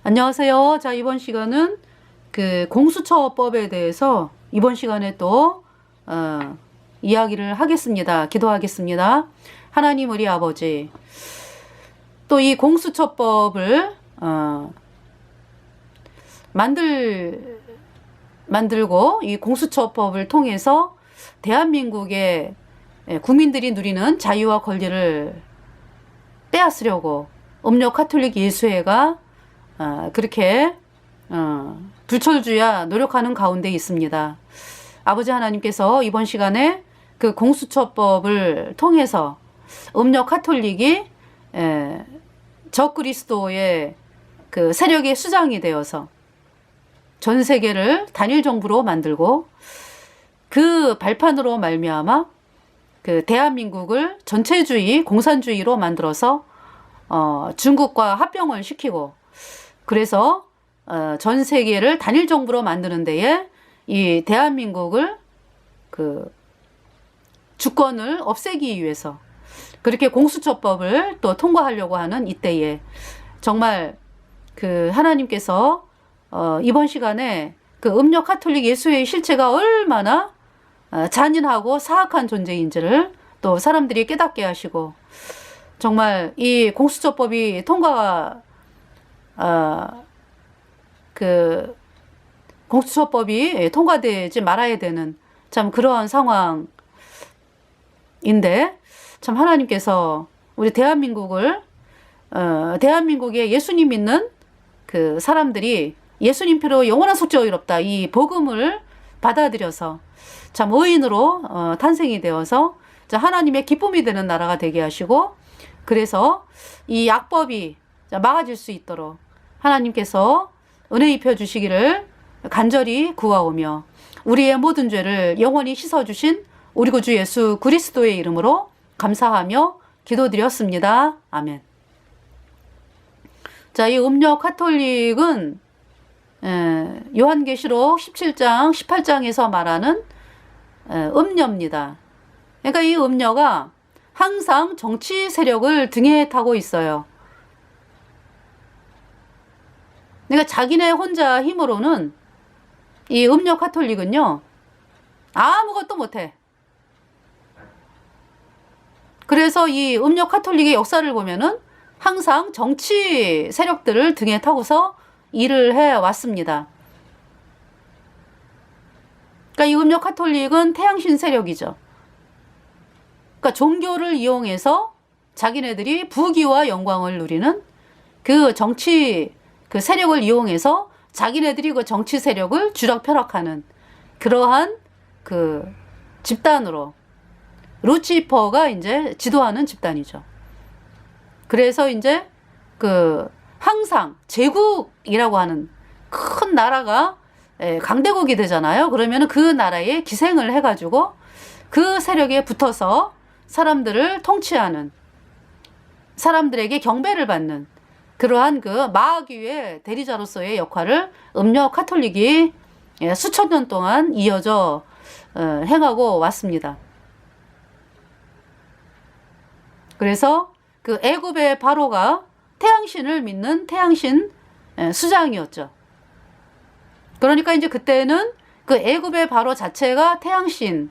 안녕하세요. 자, 이번 시간은 그 공수처법에 대해서 이번 시간에 또 이야기를 하겠습니다. 기도하겠습니다. 하나님 우리 아버지, 또 이 공수처법을 만들고 이 공수처법을 통해서 대한민국의 국민들이 누리는 자유와 권리를 빼앗으려고 음력 가톨릭 예수회가 그렇게 불철주야 노력하는 가운데 있습니다. 아버지 하나님께서 이번 시간에 그 공수처법을 통해서 음력 가톨릭이 적그리스도의 그 세력의 수장이 되어서 전 세계를 단일 정부로 만들고 그 발판으로 말미암아 그 대한민국을 전체주의 공산주의로 만들어서 중국과 합병을 시키고, 그래서 전 세계를 단일 정부로 만드는 데에 이 대한민국을 그 주권을 없애기 위해서 그렇게 공수처법을 또 통과하려고 하는 이때에 정말 그 하나님께서 이번 시간에 그 음력 가톨릭 예수의 실체가 얼마나 잔인하고 사악한 존재인지를 또 사람들이 깨닫게 하시고, 정말 이 공수처법이 공수처법이 통과되지 말아야 되는 참 그러한 상황인데, 참 하나님께서 우리 대한민국에 예수님 믿는 그 사람들이 예수님 피로 영원한 속죄 의롭다 이 복음을 받아들여서 참 의인으로 탄생이 되어서 하나님의 기쁨이 되는 나라가 되게 하시고, 그래서 이 악법이 막아질 수 있도록 하나님께서 은혜 입혀 주시기를 간절히 구하오며, 우리의 모든 죄를 영원히 씻어주신 우리 구주 예수 그리스도의 이름으로 감사하며 기도드렸습니다. 아멘. 자, 이 음력 가톨릭은 요한계시록 17장, 18장에서 말하는 음녀입니다. 그러니까 이 음녀가 항상 정치 세력을 등에 타고 있어요. 그러니까 자기네 혼자 힘으로는 이 음력 가톨릭은요 아무것도 못해. 그래서 이 음력 가톨릭의 역사를 보면은 항상 정치 세력들을 등에 타고서 일을 해 왔습니다. 그러니까 이 음력 가톨릭은 태양신 세력이죠. 그러니까 종교를 이용해서 자기네들이 부귀와 영광을 누리는 그 정치 그 세력을 이용해서 자기네들이 그 정치 세력을 쥐락펴락하는 그러한 그 집단으로 루치퍼가 이제 지도하는 집단이죠. 그래서 이제 그 항상 제국이라고 하는 큰 나라가 강대국이 되잖아요. 그러면은 그 나라에 기생을 해가지고 그 세력에 붙어서 사람들을 통치하는, 사람들에게 경배를 받는 그러한 그 마귀의 대리자로서의 역할을 음력 가톨릭이 수천 년 동안 이어져 행하고 왔습니다. 그래서 그 애굽의 바로가 태양신을 믿는 태양신 수장이었죠. 그러니까 이제 그때는 그 애굽의 바로 자체가 태양신을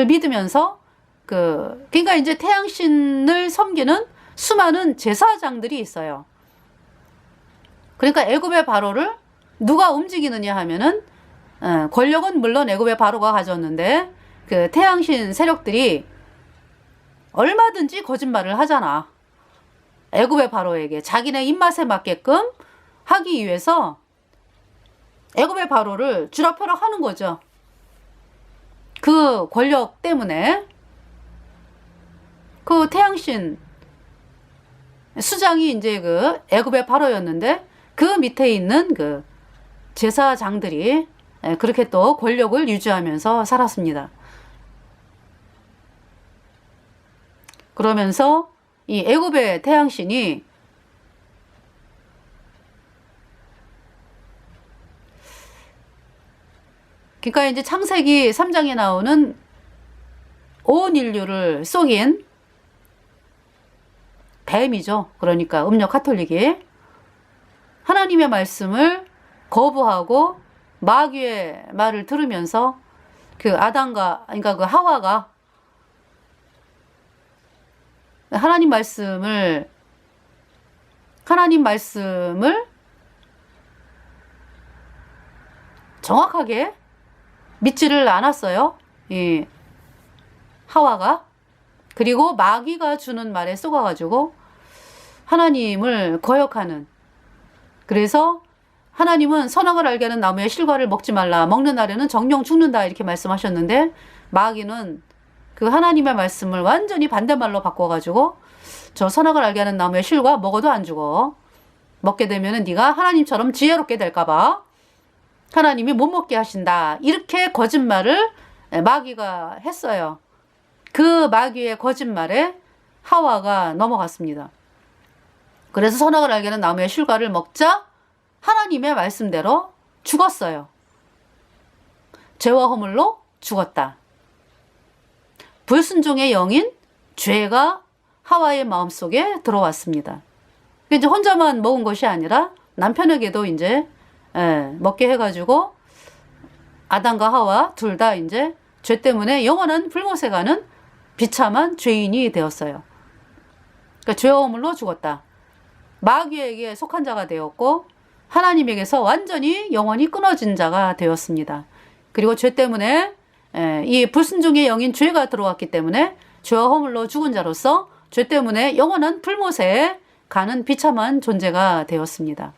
믿으면서 그러니까 이제 태양신을 섬기는 수많은 제사장들이 있어요. 그러니까 애굽의 바로를 누가 움직이느냐 하면은 권력은 물론 애굽의 바로가 가졌는데 그 태양신 세력들이 얼마든지 거짓말을 하잖아. 애굽의 바로에게 자기네 입맛에 맞게끔 하기 위해서 애굽의 바로를 쥐락펴락 하는 거죠. 그 권력 때문에 그 태양신 수장이 이제 그 애굽의 바로였는데 그 밑에 있는 그 제사장들이 그렇게 또 권력을 유지하면서 살았습니다. 그러면서 이 애굽의 태양신이 그러니까 이제 창세기 3장에 나오는 온 인류를 속인 뱀이죠. 그러니까 음력 가톨릭이 하나님의 말씀을 거부하고 마귀의 말을 들으면서 그 아담과, 그러니까 그 하와가 하나님 말씀을 정확하게 믿지를 않았어요. 이 하와가. 그리고 마귀가 주는 말에 속아가지고 하나님을 거역하는. 그래서 하나님은 선악을 알게 하는 나무의 실과를 먹지 말라. 먹는 날에는 정령 죽는다. 이렇게 말씀하셨는데 마귀는 그 하나님의 말씀을 완전히 반대말로 바꿔가지고 저 선악을 알게 하는 나무의 실과 먹어도 안 죽어. 먹게 되면은 네가 하나님처럼 지혜롭게 될까봐 하나님이 못 먹게 하신다. 이렇게 거짓말을 마귀가 했어요. 그 마귀의 거짓말에 하와가 넘어갔습니다. 그래서 선악을 알게 하는 나무의 실과를 먹자 하나님의 말씀대로 죽었어요. 죄와 허물로 죽었다. 불순종의 영인 죄가 하와의 마음속에 들어왔습니다. 이제 혼자만 먹은 것이 아니라 남편에게도 이제 먹게 해가지고 아담과 하와 둘 다 이제 죄 때문에 영원한 불못에 가는 비참한 죄인이 되었어요. 그러니까 죄와 허물로 죽었다. 마귀에게 속한 자가 되었고 하나님에게서 완전히 영원히 끊어진 자가 되었습니다. 그리고 죄 때문에 이 불순종의 영인 죄가 들어왔기 때문에 죄와 허물로 죽은 자로서 죄 때문에 영원한 불못에 가는 비참한 존재가 되었습니다.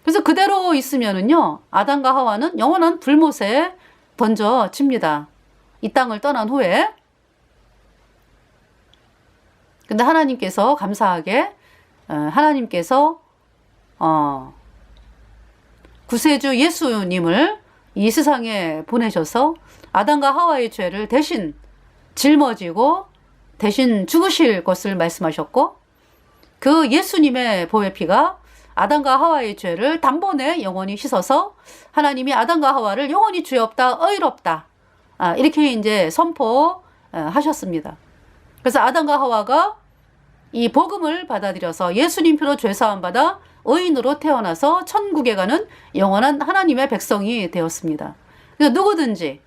그래서 그대로 있으면은요, 아담과 하와는 영원한 불못에 던져집니다. 이 땅을 떠난 후에. 근데 하나님께서 감사하게 하나님께서 구세주 예수님을 이 세상에 보내셔서 아담과 하와의 죄를 대신 짊어지고 대신 죽으실 것을 말씀하셨고, 그 예수님의 보혈 피가 아담과 하와의 죄를 단번에 영원히 씻어서 하나님이 아담과 하와를 영원히 죄 없다, 의롭다, 이렇게 이제 선포하셨습니다. 그래서 아담과 하와가 이 복음을 받아들여서 예수님 피로 죄 사함 받아 의인으로 태어나서 천국에 가는 영원한 하나님의 백성이 되었습니다. 그래서 누구든지,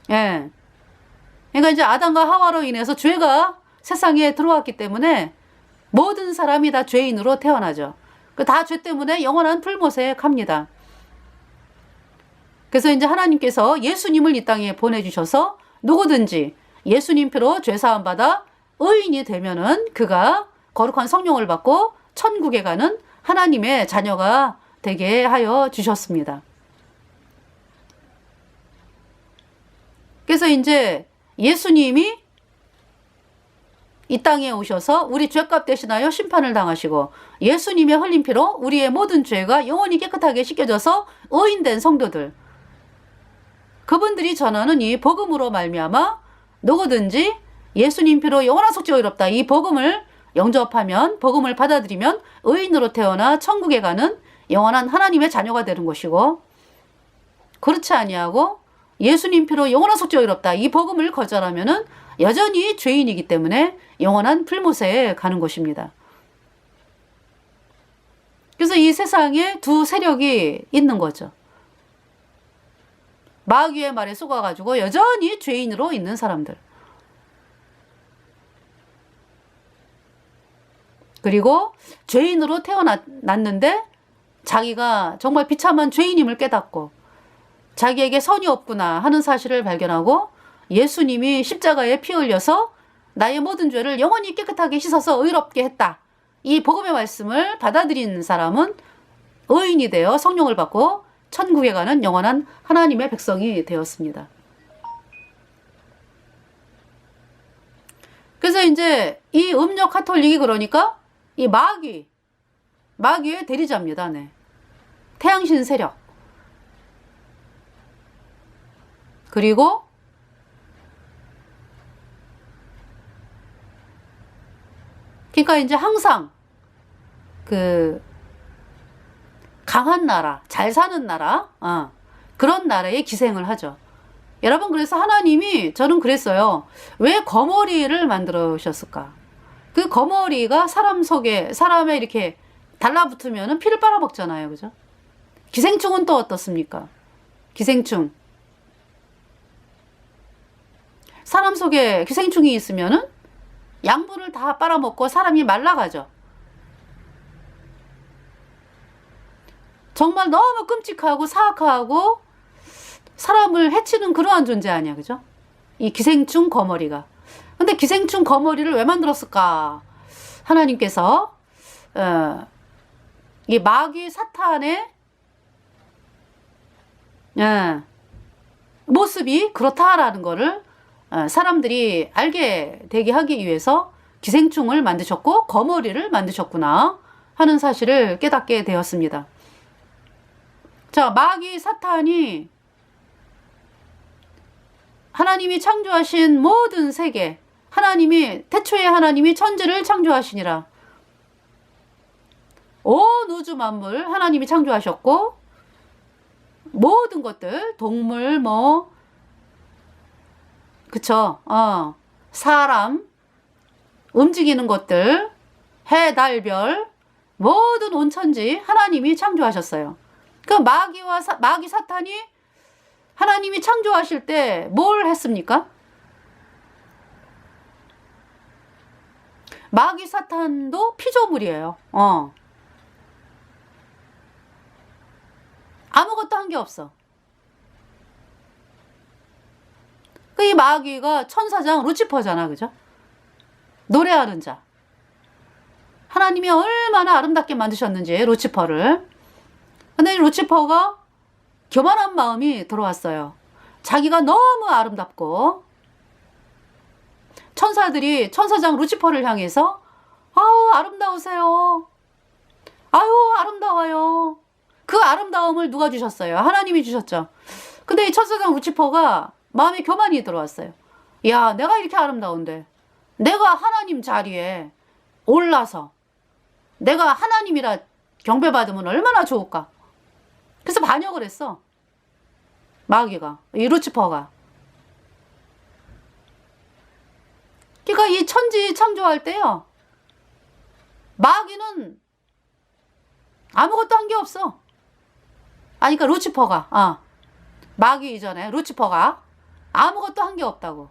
그러니까 이제 아담과 하와로 인해서 죄가 세상에 들어왔기 때문에 모든 사람이 다 죄인으로 태어나죠. 다 죄 때문에 영원한 불못에 갑니다. 그래서 이제 하나님께서 예수님을 이 땅에 보내주셔서 누구든지 예수님 피로 죄 사함 받아 의인이 되면은 그가 거룩한 성령을 받고 천국에 가는 하나님의 자녀가 되게 하여 주셨습니다. 그래서 이제 예수님이 이 땅에 오셔서 우리 죄값 대신하여 심판을 당하시고 예수님의 흘린 피로 우리의 모든 죄가 영원히 깨끗하게 씻겨져서 의인된 성도들, 그분들이 전하는 이 복음으로 말미암아 누구든지 예수님 피로 영원한 속죄가 이롭다, 이 복음을 영접하면, 복음을 받아들이면 의인으로 태어나 천국에 가는 영원한 하나님의 자녀가 되는 것이고, 그렇지 아니하고 예수님 피로 영원한 속죄가 이롭다, 이 복음을 거절하면은 여전히 죄인이기 때문에 영원한 불못에 가는 것입니다. 그래서 이 세상에 두 세력이 있는 거죠. 마귀의 말에 속아가지고 여전히 죄인으로 있는 사람들, 그리고 죄인으로 태어났는데 자기가 정말 비참한 죄인임을 깨닫고 자기에게 선이 없구나 하는 사실을 발견하고 예수님이 십자가에 피 흘려서 나의 모든 죄를 영원히 깨끗하게 씻어서 의롭게 했다, 이 복음의 말씀을 받아들인 사람은 의인이 되어 성령을 받고 천국에 가는 영원한 하나님의 백성이 되었습니다. 그래서 이제 이 음력 가톨릭이 그러니까 이 마귀의 대리자입니다. 네. 태양신 세력. 그리고 그러니까 이제 항상 그 강한 나라, 잘 사는 나라, 그런 나라에 기생을 하죠. 여러분, 그래서 하나님이, 저는 그랬어요. 왜 거머리를 만들으셨을까? 그 거머리가 사람 속에, 사람에 이렇게 달라붙으면 피를 빨아먹잖아요. 그죠? 기생충은 또 어떻습니까? 기생충. 사람 속에 기생충이 있으면은 양분을 다 빨아먹고 사람이 말라가죠. 정말 너무 끔찍하고 사악하고 사람을 해치는 그러한 존재 아니야. 그죠? 이 기생충 거머리가. 근데 기생충 거머리를 왜 만들었을까? 하나님께서 이 마귀 사탄의 모습이 그렇다라는 거를 사람들이 알게 되게 하기 위해서 기생충을 만드셨고 거머리를 만드셨구나 하는 사실을 깨닫게 되었습니다. 자, 마귀 사탄이 하나님이 창조하신 모든 세계, 태초에 하나님이 천지를 창조하시니라. 온 우주 만물 하나님이 창조하셨고 모든 것들, 동물 그쵸? 사람, 움직이는 것들, 해, 달, 별, 모든 온천지 하나님이 창조하셨어요. 그 마귀 사탄이 하나님이 창조하실 때 뭘 했습니까? 마귀 사탄도 피조물이에요. 아무것도 한 게 없어. 이 마귀가 천사장 루치퍼잖아. 그죠? 노래하는 자. 하나님이 얼마나 아름답게 만드셨는지 루치퍼를. 근데 루치퍼가 교만한 마음이 들어왔어요. 자기가 너무 아름답고 천사들이 천사장 루치퍼를 향해서 아우 아름다우세요. 아유 아름다워요. 그 아름다움을 누가 주셨어요? 하나님이 주셨죠. 근데 이 천사장 루치퍼가 마음에 교만이 들어왔어요. 야, 내가 이렇게 아름다운데 내가 하나님 자리에 올라서 내가 하나님이라 경배받으면 얼마나 좋을까? 그래서 반역을 했어. 마귀가, 이 루치퍼가. 그러니까 이 천지 창조할 때요, 마귀는 아무것도 한 게 없어. 그러니까 루치퍼가, 마귀 이전에 루치퍼가 아무것도 한 게 없다고.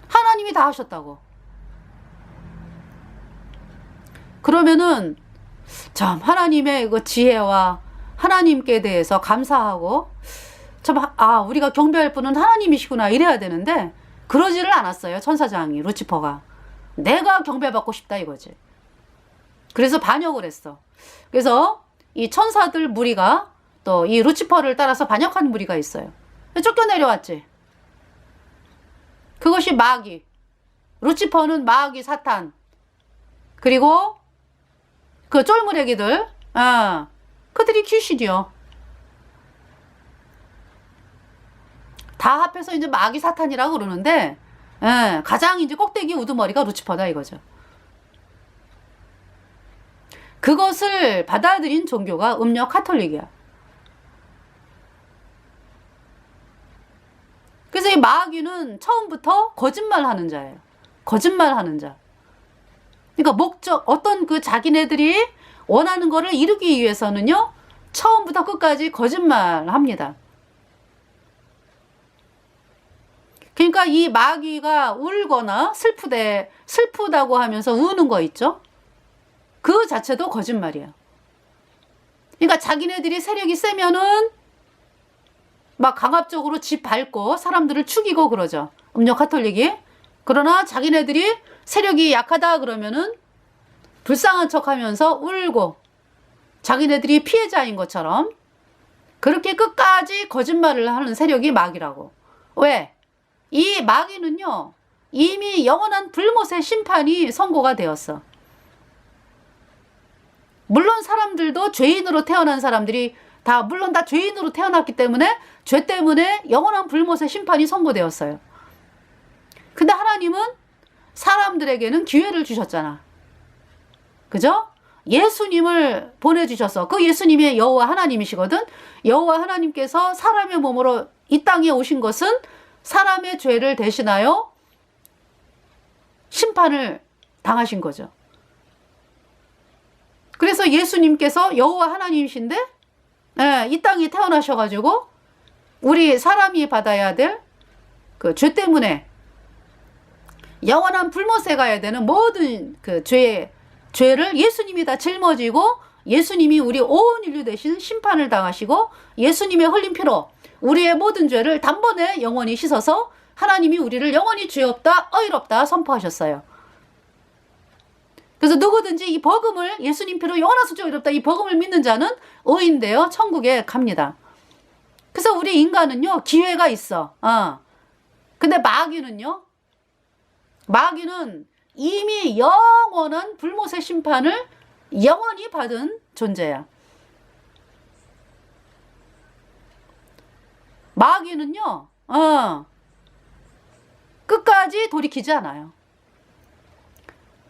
하나님이 다 하셨다고. 그러면은 참 하나님의 그 지혜와 하나님께 대해서 감사하고 참 우리가 경배할 분은 하나님이시구나 이래야 되는데 그러지를 않았어요. 천사장이 루치퍼가. 내가 경배받고 싶다 이거지. 그래서 반역을 했어. 그래서 이 천사들 무리가 또 이 루치퍼를 따라서 반역한 무리가 있어요. 쫓겨내려왔지. 그것이 마귀. 루치퍼는 마귀 사탄. 그리고 그 쫄무래기들, 그들이 귀신이요. 다 합해서 이제 마귀 사탄이라고 그러는데, 가장 이제 꼭대기 우두머리가 루치퍼다 이거죠. 그것을 받아들인 종교가 음력 카톨릭이야. 그래서 이 마귀는 처음부터 거짓말하는 자예요. 거짓말하는 자. 그러니까 어떤 그 자기네들이 원하는 거를 이루기 위해서는요, 처음부터 끝까지 거짓말합니다. 그러니까 이 마귀가 울거나 슬프다고 하면서 우는 거 있죠? 그 자체도 거짓말이에요. 그러니까 자기네들이 세력이 세면은 막 강압적으로 집 밟고 사람들을 죽이고 그러죠. 음력 카톨릭이. 그러나 자기네들이 세력이 약하다 그러면은 불쌍한 척 하면서 울고 자기네들이 피해자인 것처럼 그렇게 끝까지 거짓말을 하는 세력이 마귀라고. 왜? 이 마귀는요, 이미 영원한 불못의 심판이 선고가 되었어. 물론 사람들도 죄인으로 태어난 사람들이 물론 다 죄인으로 태어났기 때문에 죄 때문에 영원한 불못의 심판이 선고되었어요. 근데 하나님은 사람들에게는 기회를 주셨잖아. 그죠? 예수님을 보내주셔서 그 예수님이 여호와 하나님이시거든. 여호와 하나님께서 사람의 몸으로 이 땅에 오신 것은 사람의 죄를 대신하여 심판을 당하신 거죠. 그래서 예수님께서 여호와 하나님이신데 이 땅에 태어나셔가지고 우리 사람이 받아야 될 그 죄 때문에 영원한 불못에 가야 되는 모든 그 죄를 예수님이 다 짊어지고 예수님이 우리 온 인류 대신 심판을 당하시고 예수님의 흘린 피로 우리의 모든 죄를 단번에 영원히 씻어서 하나님이 우리를 영원히 죄 없다 의롭다 선포하셨어요. 그래서 누구든지 이 복음을 예수님 피로 영원한 속죄 의롭다 이 복음을 믿는 자는 의인되어 천국에 갑니다. 그래서 우리 인간은요 기회가 있어. 근데 마귀는요, 마귀는 이미 영원한 불못의 심판을 영원히 받은 존재야. 마귀는요, 끝까지 돌이키지 않아요.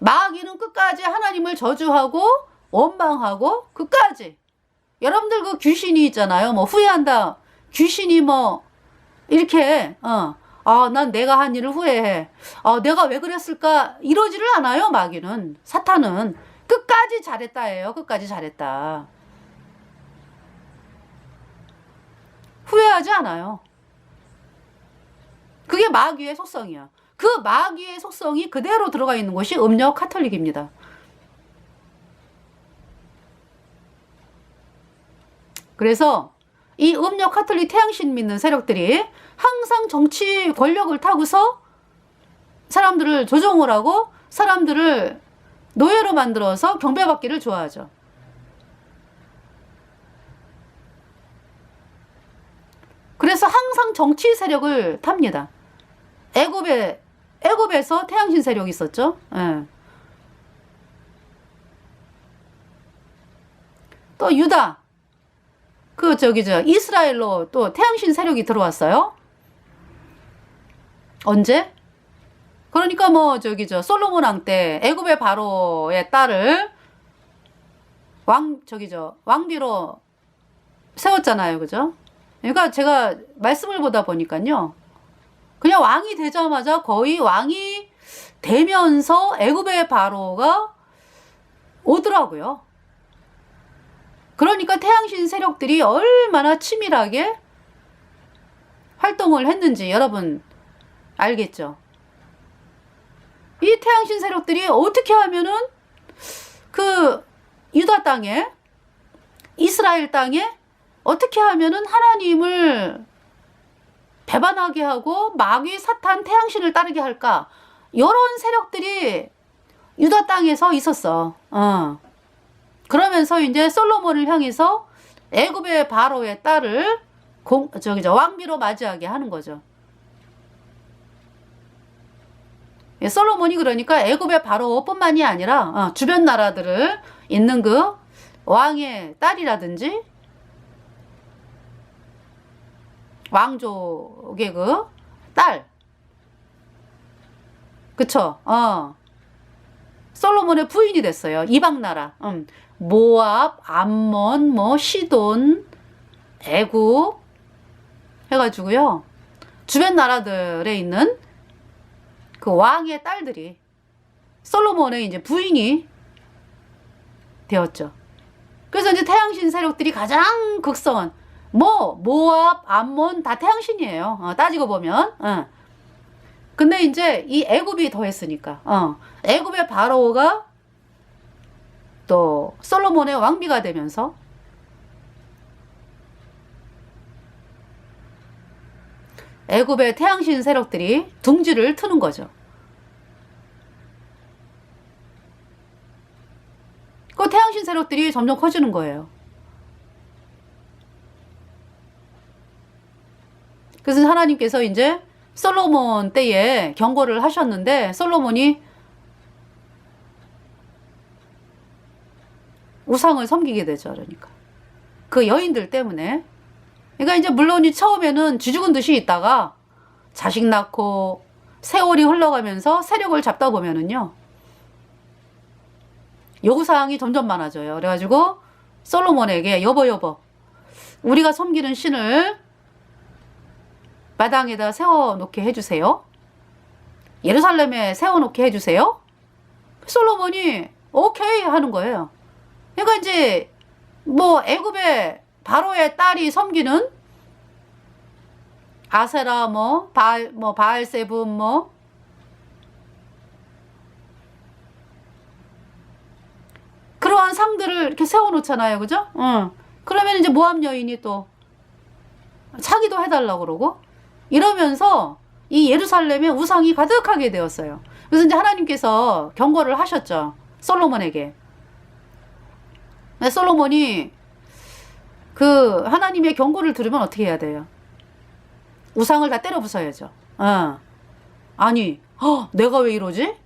마귀는 끝까지 하나님을 저주하고 원망하고 끝까지. 여러분들 그 귀신이 있잖아요. 뭐 후회한다. 귀신이 뭐 이렇게 난 내가 한 일을 후회해. 내가 왜 그랬을까? 이러지를 않아요. 마귀는. 사탄은 끝까지 잘했다예요. 끝까지 잘했다. 후회하지 않아요. 그게 마귀의 속성이야. 그 마귀의 속성이 그대로 들어가 있는 곳이 음력 카톨릭입니다. 그래서 이 음력 카톨릭 태양신 믿는 세력들이 항상 정치 권력을 타고서 사람들을 조종을 하고 사람들을 노예로 만들어서 경배받기를 좋아하죠. 그래서 항상 정치 세력을 탑니다. 애굽에서 태양신 세력이 있었죠. 예. 또 유다, 이스라엘로 또 태양신 세력이 들어왔어요. 언제? 그러니까 솔로몬 왕 때 애굽의 바로의 딸을 왕비로 세웠잖아요. 그죠? 그러니까 제가 말씀을 보다 보니까요. 그냥 왕이 되자마자 거의 왕이 되면서 애굽의 바로가 오더라고요. 그러니까 태양신 세력들이 얼마나 치밀하게 활동을 했는지 여러분 알겠죠? 이 태양신 세력들이 어떻게 하면은 그 유다 땅에 이스라엘 땅에 어떻게 하면은 하나님을 배반하게 하고 마귀 사탄 태양신을 따르게 할까? 이런 세력들이 유다 땅에서 있었어. 그러면서 이제 솔로몬을 향해서 애굽의 바로의 딸을 왕비로 맞이하게 하는 거죠. 솔로몬이 그러니까 애굽의 바로뿐만이 아니라 주변 나라들을 있는 그 왕의 딸이라든지 왕족의 그 딸, 그쵸? 솔로몬의 부인이 됐어요. 이방 나라, 모압, 암몬, 시돈, 애굽 해가지고요. 주변 나라들에 있는 그 왕의 딸들이 솔로몬의 이제 부인이 되었죠. 그래서 이제 태양신 세력들이 가장 극성한 모압, 암몬 다 태양신이에요. 따지고 보면. 근데 이제 이 애굽이 더했으니까. 애굽의 바로가 또 솔로몬의 왕비가 되면서 애굽의 태양신 세력들이 둥지를 트는 거죠. 그 태양신 세력들이 점점 커지는 거예요. 그래서 하나님께서 이제 솔로몬 때에 경고를 하셨는데 솔로몬이 우상을 섬기게 되죠. 그러니까 그 여인들 때문에. 그러니까 이제 물론 처음에는 쥐죽은 듯이 있다가 자식 낳고 세월이 흘러가면서 세력을 잡다 보면은요 요구사항이 점점 많아져요. 그래가지고 솔로몬에게 여보 우리가 섬기는 신을 마당에다 세워놓게 해주세요. 예루살렘에 세워놓게 해주세요. 솔로몬이 오케이 하는 거예요. 그러니까 이제 뭐 애굽의 바로의 딸이 섬기는 아세라 바알세붐 그러한 상들을 이렇게 세워놓잖아요. 그죠? 그러면 이제 모압 여인이 또 자기도 해달라고 그러고 이러면서 이 예루살렘에 우상이 가득하게 되었어요. 그래서 이제 하나님께서 경고를 하셨죠. 솔로몬에게. 솔로몬이 그 하나님의 경고를 들으면 어떻게 해야 돼요? 우상을 다 때려 부숴야죠. 아니, 내가 왜 이러지?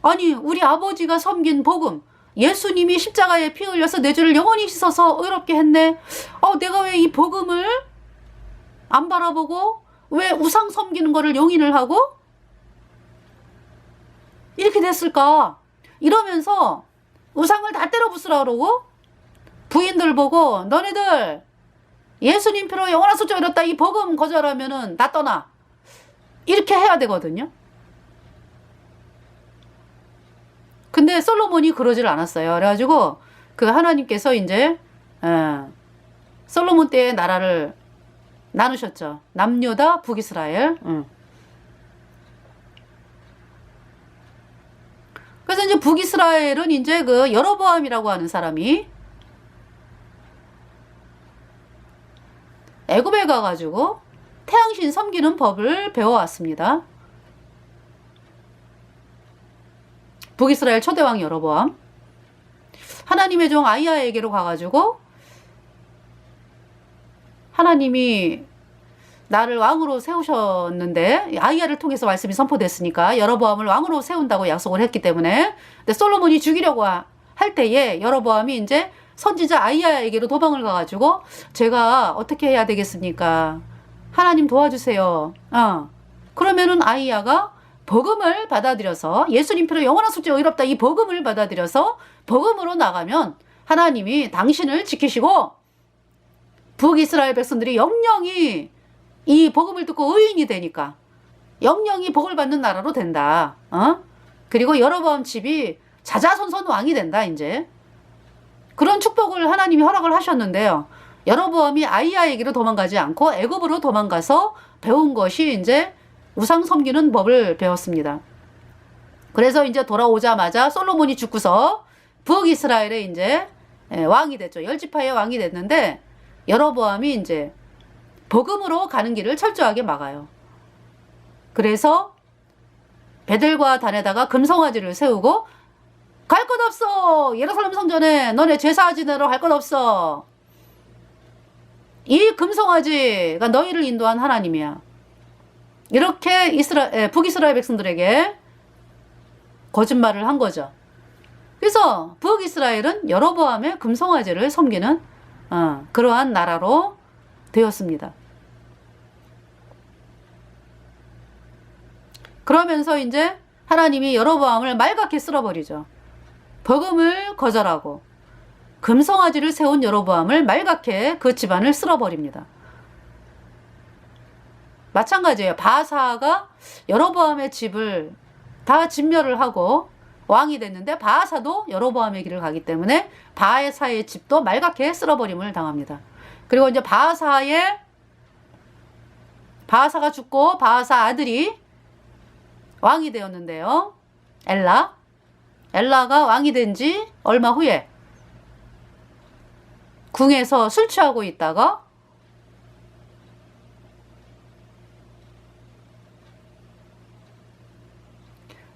아니, 우리 아버지가 섬긴 복음, 예수님이 십자가에 피 흘려서 내 죄를 영원히 씻어서 의롭게 했네. 내가 왜 이 복음을 안 바라보고 왜 우상 섬기는 거를 용인을 하고 이렇게 됐을까? 이러면서 우상을 다 때려 부수라 그러고 부인들 보고 너네들 예수님 피로 영원한 속죄 얻었다 이 복음 거절하면은 나 떠나 이렇게 해야 되거든요. 근데 솔로몬이 그러질 않았어요. 그래가지고 그 하나님께서 이제 솔로몬 때의 나라를 나누셨죠. 남유다 북이스라엘. 그래서 이제 북이스라엘은 이제 그 여로보암이라고 하는 사람이 애굽에 가가지고 태양신 섬기는 법을 배워왔습니다. 북이스라엘 초대왕 여로보암. 하나님의 종 아히야에게로 가가지고 하나님이 나를 왕으로 세우셨는데 아히야를 통해서 말씀이 선포됐으니까 여로보암을 왕으로 세운다고 약속을 했기 때문에 근데 솔로몬이 죽이려고 할 때에 여로보암이 이제 선지자 아히야에게로 도망을 가가지고 제가 어떻게 해야 되겠습니까? 하나님 도와주세요. 그러면은 아히야가 복음을 받아들여서 예수님 피로 영원한 속죄 의롭다 이 복음을 받아들여서 복음으로 나가면 하나님이 당신을 지키시고 북이스라엘 백성들이 영영이 이 복음을 듣고 의인이 되니까 영영이 복을 받는 나라로 된다. 그리고 여로보암 집이 자자손손 왕이 된다. 이제 그런 축복을 하나님이 허락을 하셨는데요. 여로보암이 아히야에게로 도망가지 않고 애굽으로 도망가서 배운 것이 이제 우상 섬기는 법을 배웠습니다. 그래서 이제 돌아오자마자 솔로몬이 죽고서 북이스라엘에 이제 왕이 됐죠. 10지파의 왕이 됐는데 여로보암이 이제 복음으로 가는 길을 철저하게 막아요. 그래서 베델과 단에다가 금송아지를 세우고 갈 것 없어. 예루살렘 성전에 너네 제사 지내러 갈 것 없어. 이 금송아지가 너희를 인도한 하나님이야. 이렇게 북이스라엘 백성들에게 거짓말을 한 거죠. 그래서 북이스라엘은 여로보암의 금송아지를 섬기는 그러한 나라로 되었습니다. 그러면서 이제 하나님이 여로보암을 말갛게 쓸어버리죠. 복음을 거절하고 금송아지를 세운 여로보암을 말갛게 그 집안을 쓸어버립니다. 마찬가지예요. 바하사가 여로보암의 집을 다 진멸을 하고 왕이 됐는데 바하사도 여로보암의 길을 가기 때문에 바하사의 집도 말갛게 쓸어버림을 당합니다. 그리고 이제 바하사가 죽고 바하사 아들이 왕이 되었는데요. 엘라가 왕이 된 지 얼마 후에 궁에서 술 취하고 있다가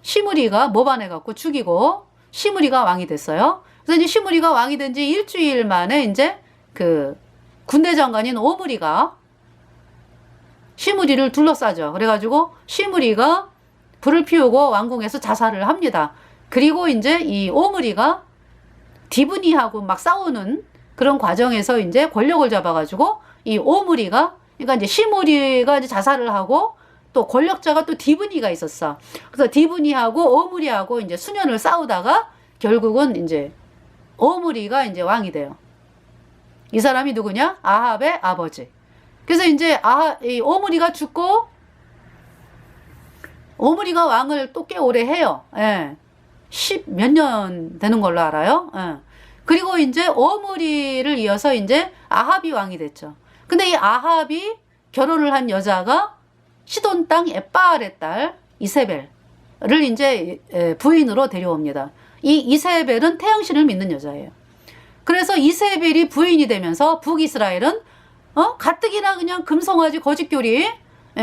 시므리가 모반해갖고 죽이고 시므리가 왕이 됐어요. 그래서 이제 시므리가 왕이 된 지 일주일 만에 이제 그 군대 장관인 오므리가 시므리를 둘러싸죠. 그래가지고 시므리가 불을 피우고 왕궁에서 자살을 합니다. 그리고 이제 이 오므리가 디브니하고 막 싸우는 그런 과정에서 이제 권력을 잡아가지고 이 오므리가 그러니까 이제 시므리가 이제 자살을 하고 또 권력자가 또 디브니가 있었어. 그래서 디브니하고 오므리하고 이제 수년을 싸우다가 결국은 이제 오므리가 이제 왕이 돼요. 이 사람이 누구냐? 아합의 아버지. 그래서 이제 이 오므리가 죽고 오므리가 왕을 또 꽤 오래 해요. 예. 10 몇 년 되는 걸로 알아요. 예. 그리고 이제 오므리를 이어서 이제 아합이 왕이 됐죠. 근데 이 아합이 결혼을 한 여자가 시돈 땅 에빠알의 딸 이세벨을 이제 부인으로 데려옵니다. 이 이세벨은 태양신을 믿는 여자예요. 그래서 이세벨이 부인이 되면서 북이스라엘은 가뜩이나 그냥 금송아지 거짓교리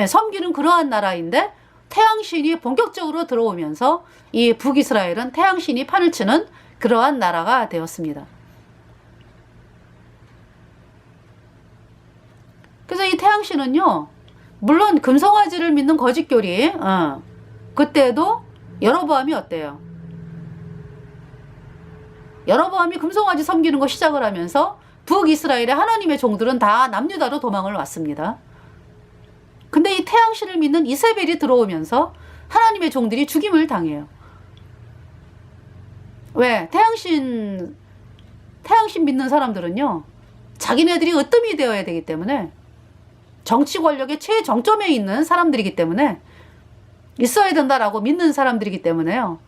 섬기는 그러한 나라인데 태양신이 본격적으로 들어오면서 이 북이스라엘은 태양신이 판을 치는 그러한 나라가 되었습니다. 그래서 이 태양신은요, 물론 금송아지를 믿는 거짓교리, 그때도 여로보암이 어때요? 여로보암이 금송아지 섬기는 거 시작을 하면서 북이스라엘의 하나님의 종들은 다 남유다로 도망을 왔습니다. 근데 이 태양신을 믿는 이세벨이 들어오면서 하나님의 종들이 죽임을 당해요. 왜? 태양신 믿는 사람들은요, 자기네들이 으뜸이 되어야 되기 때문에, 정치 권력의 최정점에 있는 사람들이기 때문에, 있어야 된다라고 믿는 사람들이기 때문에요,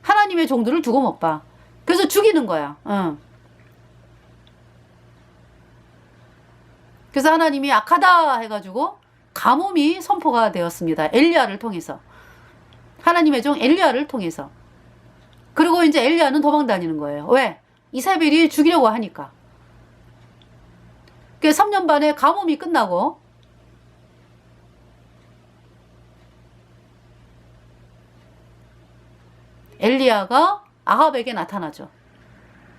하나님의 종들을 두고 못 봐. 그래서 죽이는 거야. 그래서 하나님이 악하다 해가지고 가뭄이 선포가 되었습니다. 엘리야를 통해서. 하나님의 종 엘리야를 통해서. 그리고 이제 엘리야는 도망 다니는 거예요. 왜? 이세벨이 죽이려고 하니까. 그래서 3년 반에 가뭄이 끝나고 엘리야가 아합에게 나타나죠.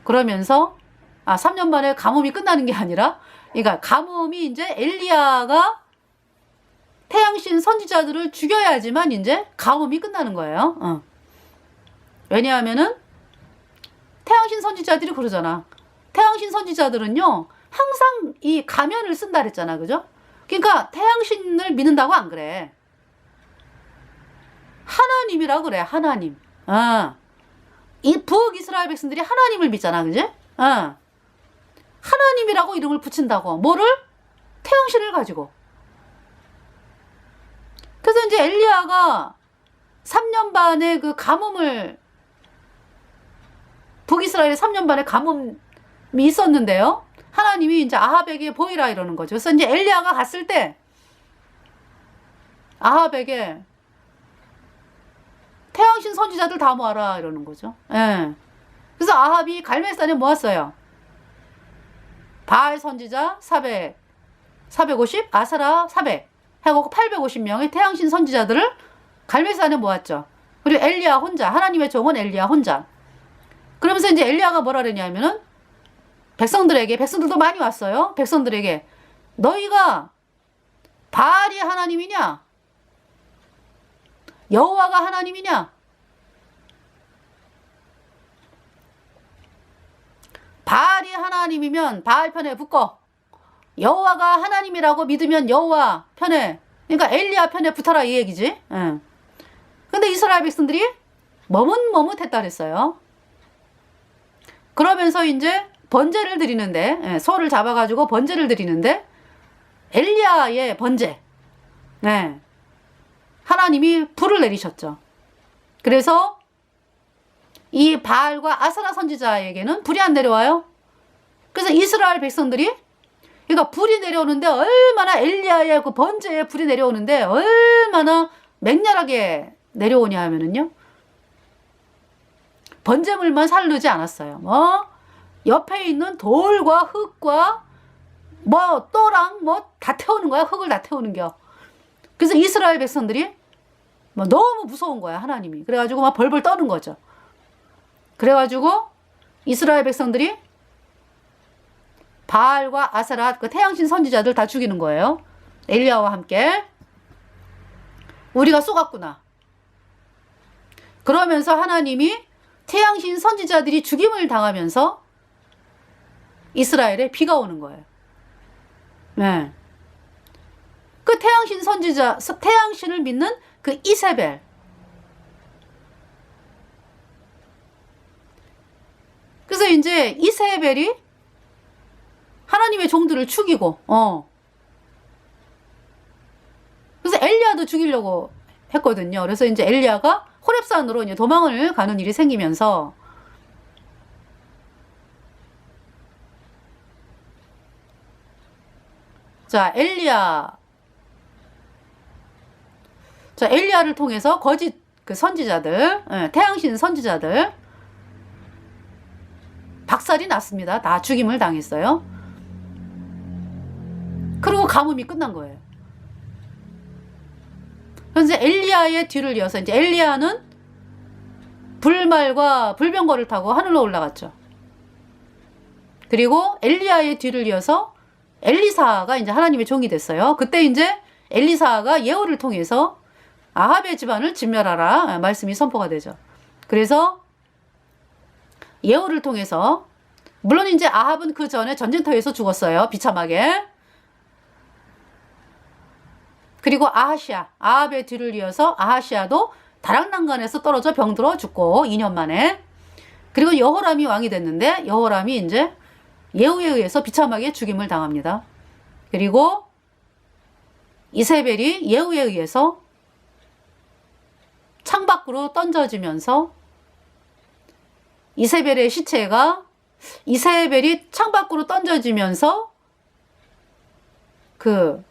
그러면서 3년 만에 가뭄이 끝나는 게 아니라, 그러니까 가뭄이 이제 엘리야가 태양신 선지자들을 죽여야지만 이제 가뭄이 끝나는 거예요. 왜냐하면은 태양신 선지자들이 그러잖아. 태양신 선지자들은요, 항상 이 가면을 쓴다 그랬잖아. 그죠? 그러니까 태양신을 믿는다고 안 그래. 하나님이라 그래. 하나님. 이 북이스라엘 백성들이 하나님을 믿잖아. 그지? 하나님이라고 이름을 붙인다고. 뭐를? 태양신을 가지고. 그래서 이제 엘리야가 3년 반의 그 가뭄을, 북이스라엘에 3년 반의 가뭄이 있었는데요, 하나님이 이제 아합에게 보이라 이러는 거죠. 그래서 이제 엘리야가 갔을 때 아합에게 태양신 선지자들 다 모아라 이러는 거죠. 예. 그래서 아합이 갈멜산에 모았어요. 바알 선지자 450, 아사라 400 하고 850명의 태양신 선지자들을 갈멜산에 모았죠. 그리고 엘리야 혼자, 하나님의 종은 엘리야 혼자. 그러면서 이제 엘리야가 뭐라 그러냐면은 백성들도 많이 왔어요. 백성들에게 너희가 바알이 하나님이냐? 여호와가 하나님이냐? 바알이 하나님이면 바알 편에 붙고, 여호와가 하나님이라고 믿으면 여호와 편에, 그러니까 엘리야 편에 붙어라 이 얘기지. 근데 이스라엘 백성들이 머뭇머뭇했다 그랬어요. 그러면서 이제 번제를 드리는데, 소를 잡아가지고 번제를 드리는데, 엘리야의 번제, 하나님이 불을 내리셨죠. 그래서 이 바알과 아사라 선지자에게는 불이 안 내려와요. 그래서 이스라엘 백성들이, 그러니까 불이 내려오는데 얼마나, 엘리야의 그 번제에 불이 내려오는데 얼마나 맹렬하게 내려오냐 하면은요, 번제물만 살르지 않았어요. 옆에 있는 돌과 흙과 또랑 다 태우는 거야. 흙을 다 태우는겨. 그래서 이스라엘 백성들이 너무 무서운 거야, 하나님이. 그래가지고 막 벌벌 떠는 거죠. 그래가지고 이스라엘 백성들이 바알과 아사라, 그 태양신 선지자들 다 죽이는 거예요. 엘리야와 함께. 우리가 쏘갔구나. 그러면서 하나님이 태양신 선지자들이 죽임을 당하면서 이스라엘에 비가 오는 거예요. 네. 그 태양신 선지자, 태양신을 믿는 그 이세벨. 그래서 이제 이세벨이 하나님의 종들을 죽이고, 그래서 엘리야도 죽이려고 했거든요. 그래서 이제 엘리야가 호렙산으로 이제 도망을 가는 일이 생기면서 자, 엘리야를 통해서 거짓 그 선지자들, 태양신 선지자들 박살이 났습니다. 다 죽임을 당했어요. 그리고 가뭄이 끝난 거예요. 그래서 엘리야의 뒤를 이어서 이제 엘리야는 불말과 불병거를 타고 하늘로 올라갔죠. 그리고 엘리야의 뒤를 이어서 엘리사가 이제 하나님의 종이 됐어요. 그때 이제 엘리사가 예후를 통해서 아합의 집안을 진멸하라 말씀이 선포가 되죠. 그래서 예후를 통해서 물론 이제 아합은 그 전에 전쟁터에서 죽었어요. 비참하게. 그리고 아합의 뒤를 이어서 아하시아도 다락난간에서 떨어져 병들어 죽고 2년 만에. 그리고 여호람이 왕이 됐는데 여호람이 이제 예후에 의해서 비참하게 죽임을 당합니다. 그리고 이세벨이 예후에 의해서 창밖으로 던져지면서 이세벨이 창밖으로 던져지면서 그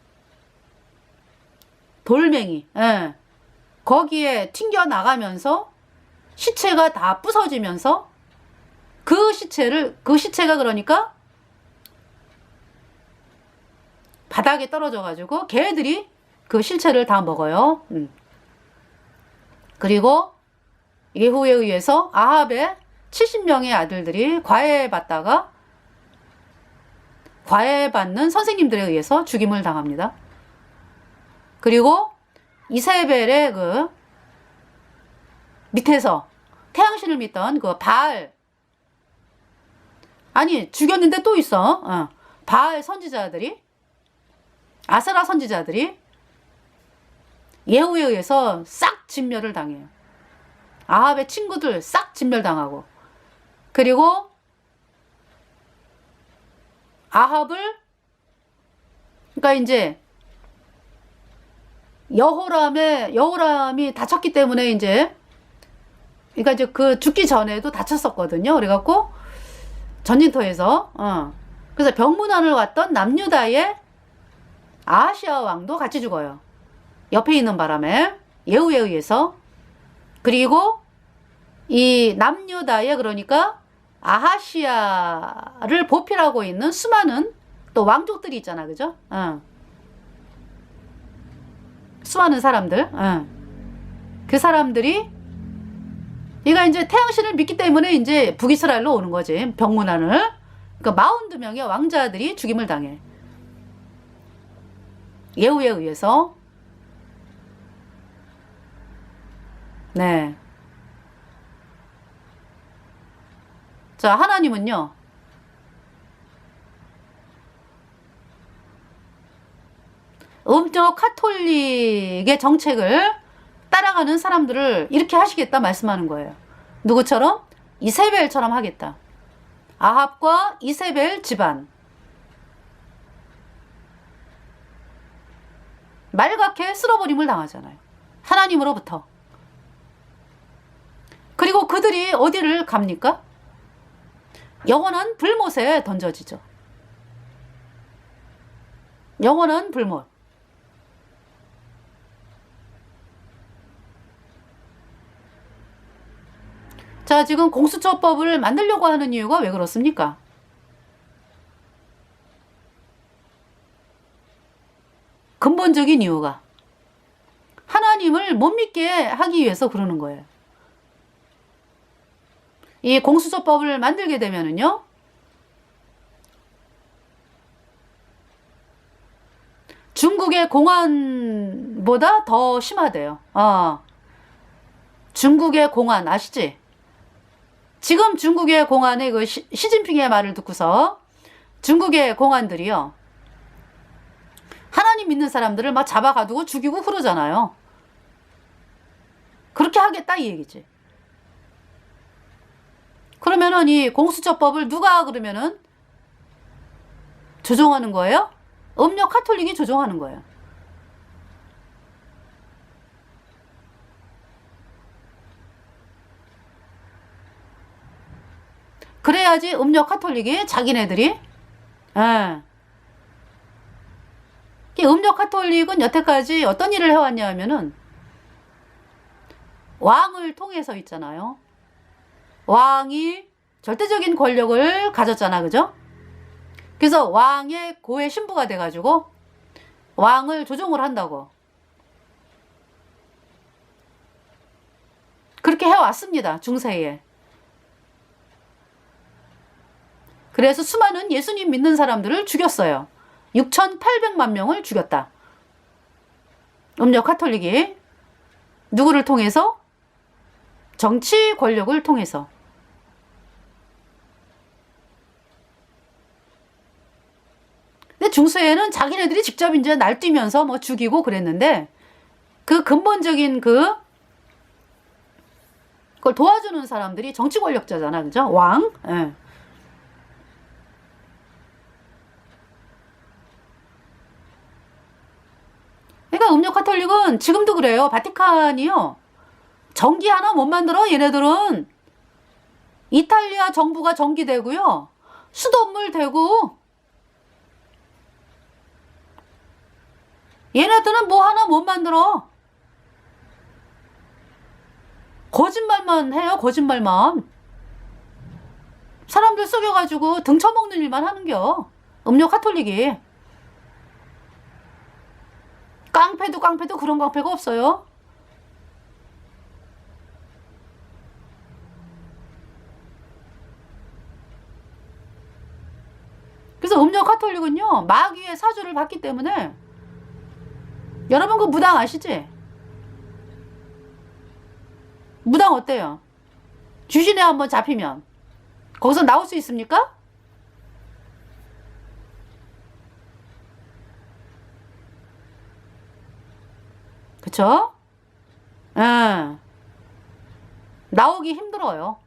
돌멩이, 거기에 튕겨 나가면서 시체가 다 부서지면서 그 시체가 그러니까 바닥에 떨어져가지고 개들이 그 실체를 다 먹어요. 그리고 예후에 의해서 아합의 70명의 아들들이 과외받는 선생님들에 의해서 죽임을 당합니다. 그리고 이세벨의 그 밑에서 태양신을 믿던 그 죽였는데 또 있어. 바알 선지자들이, 아세라 선지자들이 예후에 의해서 싹 진멸을 당해요. 아합의 친구들 싹 진멸당하고. 그리고 그러니까 이제 여호람이 다쳤기 때문에 그러니까 이제 그 죽기 전에도 다쳤었거든요. 그래갖고 전쟁터에서 그래서 병문안을 왔던 남유다의 아하시아 왕도 같이 죽어요. 옆에 있는 바람에 예후에 의해서. 그리고 이 남유다의 그러니까 아하시아를 보필하고 있는 수많은 또 왕족들이 있잖아, 그죠? 수많은 사람들, 그 사람들이 얘가 이제 태양신을 믿기 때문에 이제 북이스라엘로 오는 거지. 병문안을. 그러니까 42명의 왕자들이 죽임을 당해. 예후에 의해서. 네. 자, 하나님은요, 음력 카톨릭의 정책을 따라가는 사람들을 이렇게 하시겠다 말씀하는 거예요. 누구처럼? 이세벨처럼 하겠다. 아합과 이세벨 집안. 말갛게 쓸어버림을 당하잖아요. 하나님으로부터. 그리고 그들이 어디를 갑니까? 영원한 불못에 던져지죠. 영원한 불못. 자, 지금 공수처법을 만들려고 하는 이유가 왜 그렇습니까? 근본적인 이유가 하나님을 못 믿게 하기 위해서 그러는 거예요. 이 공수처법을 만들게 되면은요, 중국의 공안보다 더 심하대요. 중국의 공안 아시지? 지금 중국의 공안의 그 시진핑의 말을 듣고서 중국의 공안들이요, 하나님 믿는 사람들을 막 잡아가두고 죽이고 그러잖아요. 그렇게 하겠다 이 얘기지. 그러면은 이 공수처법을 누가 그러면은 조종하는 거예요? 음력 카톨릭이 조종하는 거예요. 그래야지 음력 카톨릭이 자기네들이, 예. 이 음력 카톨릭은 여태까지 어떤 일을 해왔냐 하면은 왕을 통해서 있잖아요. 왕이 절대적인 권력을 가졌잖아, 그죠? 그래서 왕의 고의 신부가 돼가지고 왕을 조종을 한다고. 그렇게 해왔습니다, 중세에. 그래서 수많은 예수님 믿는 사람들을 죽였어요. 6,800만 명을 죽였다. 음력 카톨릭이. 누구를 통해서? 정치 권력을 통해서. 근데 중세에는 자기네들이 직접 이제 날뛰면서 뭐 죽이고 그랬는데, 그 근본적인 그걸 도와주는 사람들이 정치 권력자잖아, 그죠? 왕. 예. 그러니까 음력 카톨릭은 지금도 그래요. 바티칸이요. 전기 하나 못 만들어, 얘네들은. 이탈리아 정부가 전기되고요. 수돗물 되고. 얘네들은 뭐 하나 못 만들어. 거짓말만 해요, 거짓말만. 사람들 속여가지고 등쳐먹는 일만 하는겨. 음력 카톨릭이. 깡패도 그런 깡패가 없어요. 그래서 음력 카톨릭은요, 마귀의 사주를 받기 때문에, 여러분 그 무당 아시지? 무당 어때요? 귀신에 한번 잡히면 거기서 나올 수 있습니까? 그쵸? 예. 나오기 힘들어요.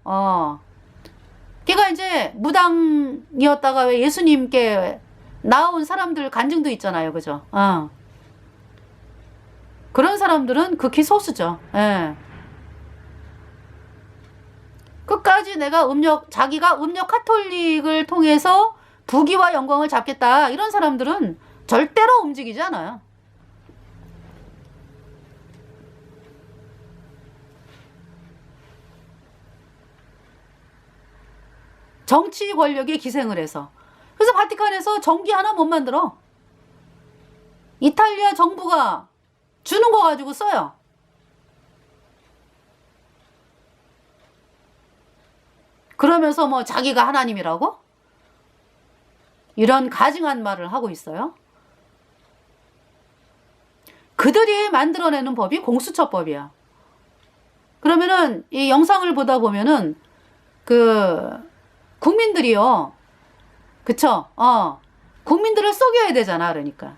걔가 이제 무당이었다가 왜 예수님께 나온 사람들 간증도 있잖아요. 그죠? 그런 사람들은 극히 소수죠. 예. 끝까지 내가 자기가 음력 카톨릭을 통해서 부귀와 영광을 잡겠다. 이런 사람들은 절대로 움직이지 않아요. 정치 권력에 기생을 해서. 그래서 바티칸에서 전기 하나 못 만들어. 이탈리아 정부가 주는 거 가지고 써요. 그러면서 뭐 자기가 하나님이라고? 이런 가증한 말을 하고 있어요. 그들이 만들어내는 법이 공수처법이야. 그러면은 이 영상을 보다 보면은 국민들이요. 그쵸? 국민들을 속여야 되잖아. 그러니까.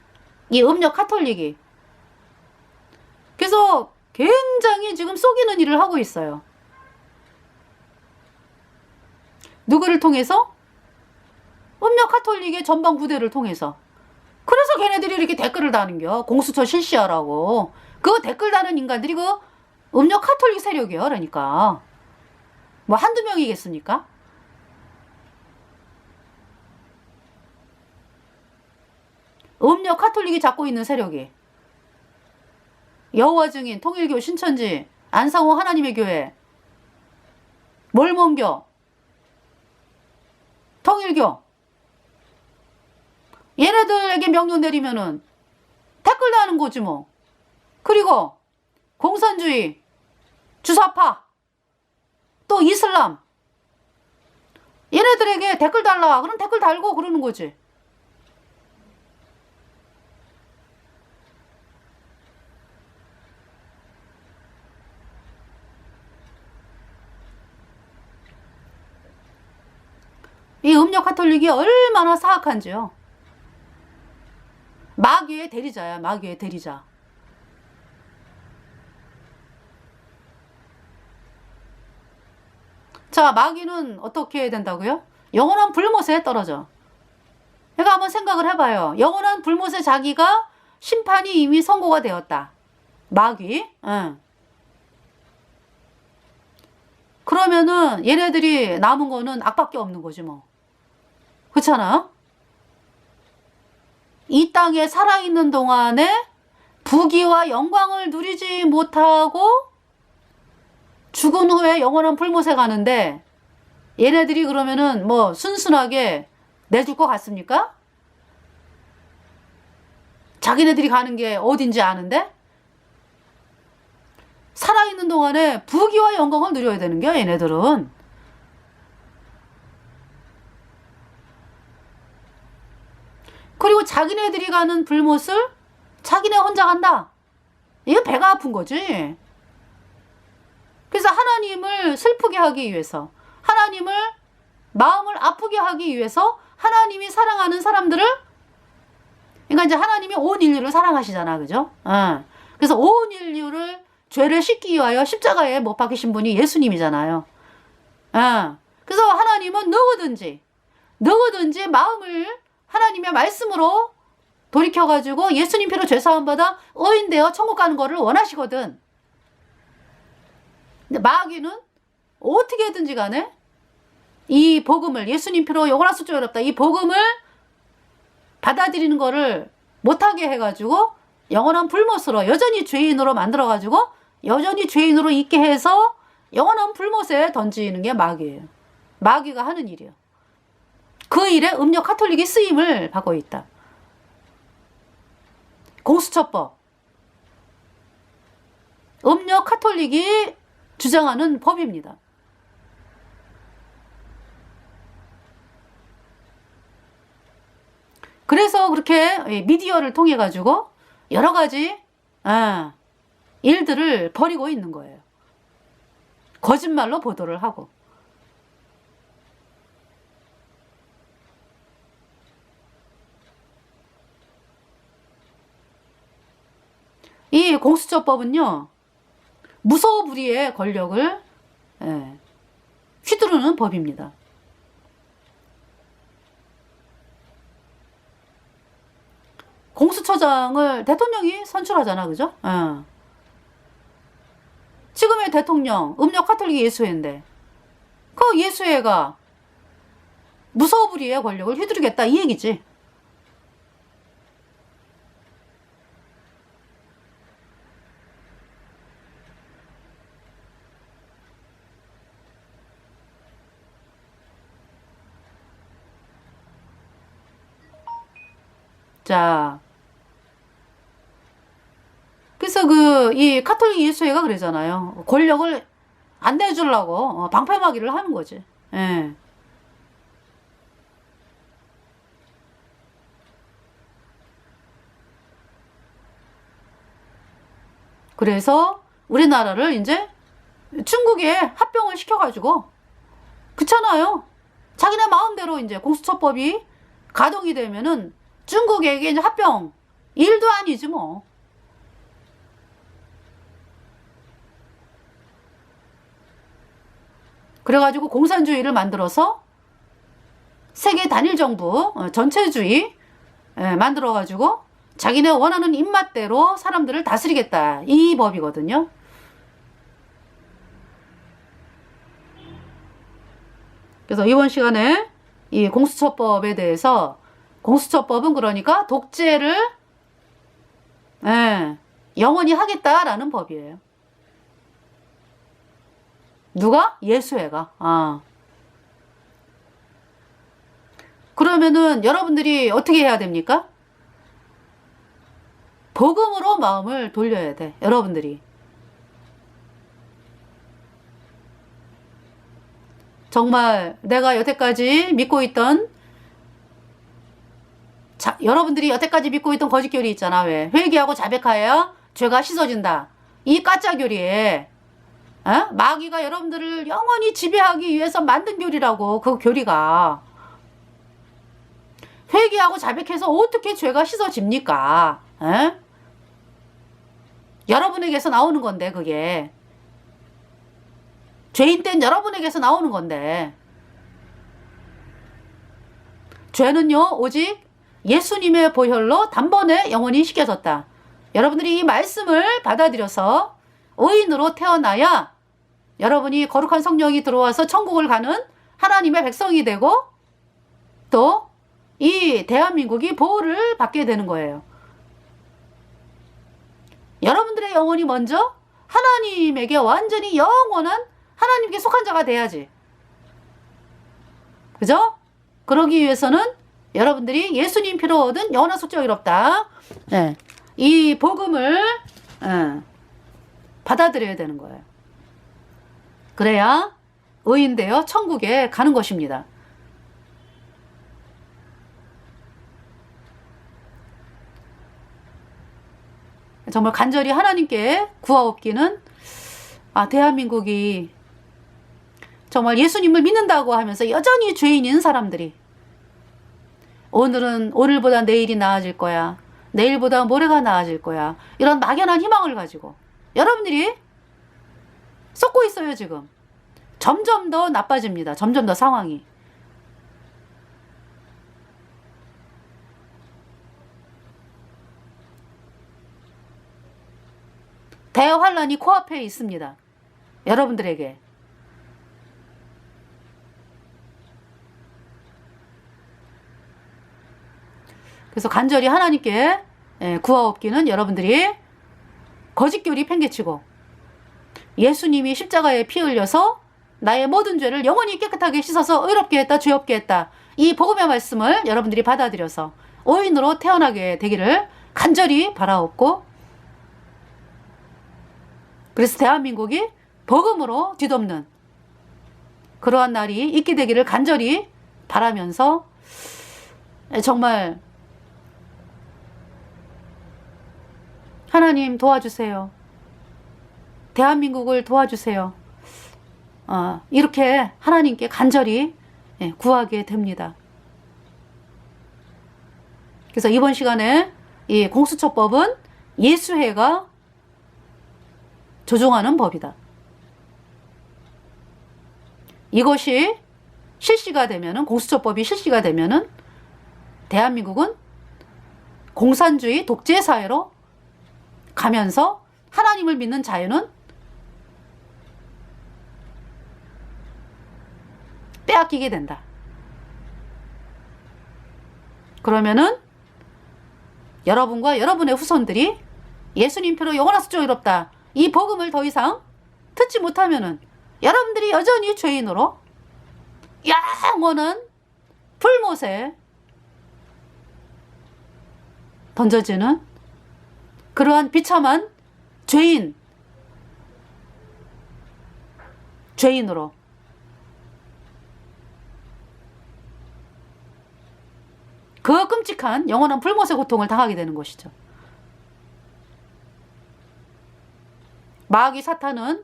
이 음력 카톨릭이. 그래서 굉장히 지금 속이는 일을 하고 있어요. 누구를 통해서? 음력 카톨릭의 전방 부대를 통해서. 그래서 걔네들이 이렇게 댓글을 다는겨. 공수처 실시하라고. 그 댓글 다는 인간들이 그 음력 카톨릭 세력이요. 그러니까. 뭐 한두 명이겠습니까? 음력 카톨릭이 잡고 있는 세력이. 여호와 증인, 통일교, 신천지, 안상호 하나님의 교회, 몰몬교, 통일교. 얘네들에게 명령 내리면은 댓글 다는 거지 뭐. 그리고 공산주의, 주사파, 또 이슬람. 얘네들에게 댓글 달라. 그럼 댓글 달고 그러는 거지. 이 음력 카톨릭이 얼마나 사악한지요. 마귀의 대리자야, 마귀의 대리자. 자, 마귀는 어떻게 해야 된다고요? 영원한 불못에 떨어져. 내가 한번 생각을 해봐요. 영원한 불못에 자기가 심판이 이미 선고가 되었다. 마귀. 응. 그러면은 얘네들이 남은 거는 악밖에 없는 거지 뭐. 그렇잖아? 이 땅에 살아있는 동안에 부귀와 영광을 누리지 못하고 죽은 후에 영원한 불못에 가는데 얘네들이 그러면은 뭐 순순하게 내줄 것 같습니까? 자기네들이 가는 게 어딘지 아는데? 살아있는 동안에 부귀와 영광을 누려야 되는 게 얘네들은. 그리고 자기네들이 가는 불못을 자기네 혼자 간다. 이거 배가 아픈 거지. 그래서 하나님을 슬프게 하기 위해서, 하나님을 마음을 아프게 하기 위해서 하나님이 사랑하는 사람들을, 그러니까 이제 하나님이 온 인류를 사랑하시잖아. 그죠? 그래서 온 인류를 죄를 씻기 위하여 십자가에 못 박히신 분이 예수님이잖아요. 그래서 하나님은 누구든지 마음을 하나님의 말씀으로 돌이켜가지고 예수님 피로 죄사함 받아 의인되어 천국 가는 거를 원하시거든. 근데 마귀는 어떻게든지 간에 이 복음을, 예수님 피로 영원한 속죄가 어렵다, 이 복음을 받아들이는 거를 못하게 해가지고 영원한 불못으로, 여전히 죄인으로 만들어가지고 여전히 죄인으로 있게 해서 영원한 불못에 던지는 게 마귀예요. 마귀가 하는 일이에요. 그 일에 음력 카톨릭이 쓰임을 받고 있다. 공수처법. 음력 카톨릭이 주장하는 법입니다. 그래서 그렇게 미디어를 통해 가지고 여러 가지 일들을 벌이고 있는 거예요. 거짓말로 보도를 하고. 이 공수처법은요, 무소불위의 권력을 휘두르는 법입니다. 공수처장을 대통령이 선출하잖아, 그죠? 지금의 대통령, 음력 카톨릭 예수회인데, 그 예수회가 무소불위의 권력을 휘두르겠다, 이 얘기지. 자, 그래서 이 카톨릭 예수회가 그러잖아요. 권력을 안 내주려고 방패막이를 하는 거지. 예. 그래서 우리나라를 이제 중국에 합병을 시켜가지고, 그렇잖아요. 자기네 마음대로 이제 공수처법이 가동이 되면은 중국에게 이제 합병, 일도 아니지 뭐. 그래가지고 공산주의를 만들어서 세계 단일 정부, 전체주의 만들어가지고 자기네 원하는 입맛대로 사람들을 다스리겠다, 이 법이거든요. 그래서 이번 시간에 이 공수처법에 대해서, 공수처법은 그러니까 독재를 영원히 하겠다라는 법이에요. 누가? 예수회가. 그러면은 여러분들이 어떻게 해야 됩니까? 복음으로 마음을 돌려야 돼, 여러분들이. 정말 내가 여태까지 믿고 있던, 여러분들이 여태까지 믿고 있던 거짓교리 있잖아. 왜? 회개하고 자백하여야 죄가 씻어진다, 이 가짜 교리에 마귀가 여러분들을 영원히 지배하기 위해서 만든 교리라고. 그 교리가 회개하고 자백해서 어떻게 죄가 씻어집니까? 여러분에게서 나오는 건데, 그게 죄인 땐 여러분에게서 나오는 건데, 죄는요 오직 예수님의 보혈로 단번에 영원히 씻겨졌다. 여러분들이 이 말씀을 받아들여서 의인으로 태어나야 여러분이 거룩한 성령이 들어와서 천국을 가는 하나님의 백성이 되고 또 이 대한민국이 보호를 받게 되는 거예요. 여러분들의 영혼이 먼저 하나님에게 완전히 영원한 하나님께 속한 자가 돼야지. 그죠? 그러기 위해서는 여러분들이 예수님 피로 얻은 영원한 속죄가 이롭다. 네. 이 복음을 받아들여야 되는 거예요. 그래야 의인되어 천국에 가는 것입니다. 정말 간절히 하나님께 구하옵기는 대한민국이 정말 예수님을 믿는다고 하면서 여전히 죄인인 사람들이 오늘은 오늘보다 내일이 나아질 거야. 내일보다 모레가 나아질 거야. 이런 막연한 희망을 가지고 여러분들이 쏟고 있어요. 지금 점점 더 나빠집니다. 점점 더 상황이. 대환란이 코앞에 있습니다. 여러분들에게. 그래서 간절히 하나님께 구하옵기는 여러분들이 거짓교리 팽개치고 예수님이 십자가에 피 흘려서 나의 모든 죄를 영원히 깨끗하게 씻어서 의롭게 했다, 죄 없게 했다. 이 복음의 말씀을 여러분들이 받아들여서 의인으로 태어나게 되기를 간절히 바라옵고, 그래서 대한민국이 복음으로 뒤덮는 그러한 날이 있게 되기를 간절히 바라면서 정말 하나님 도와주세요. 대한민국을 도와주세요. 이렇게 하나님께 간절히 구하게 됩니다. 그래서 이번 시간에 이 공수처법은 예수회가 조종하는 법이다. 이것이 실시가 되면은, 공수처법이 실시가 되면은 대한민국은 공산주의 독재 사회로 가면서 하나님을 믿는 자유는 빼앗기게 된다. 그러면은 여러분과 여러분의 후손들이 예수님 피로 영원한 속죄가 이롭다. 이 복음을 더 이상 듣지 못하면은 여러분들이 여전히 죄인으로 영원한 풀못에 던져지는 그러한 비참한 죄인으로 그 끔찍한 영원한 풀못의 고통을 당하게 되는 것이죠. 마귀 사탄은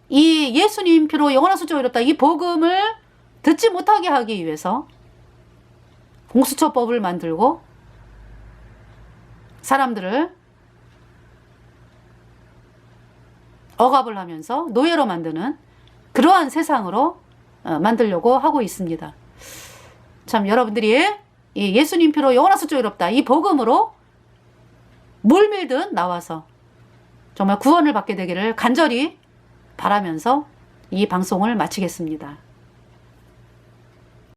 이 예수님 피로 영원한 속죄가 이롭다. 이 복음을 듣지 못하게 하기 위해서 공수처법을 만들고 사람들을 억압을 하면서 노예로 만드는 그러한 세상으로 만들려고 하고 있습니다. 참 여러분들이 이 예수님 피로 영원한 속죄가 이롭다. 이 복음으로 물밀듯 나와서 정말 구원을 받게 되기를 간절히 바라면서 이 방송을 마치겠습니다.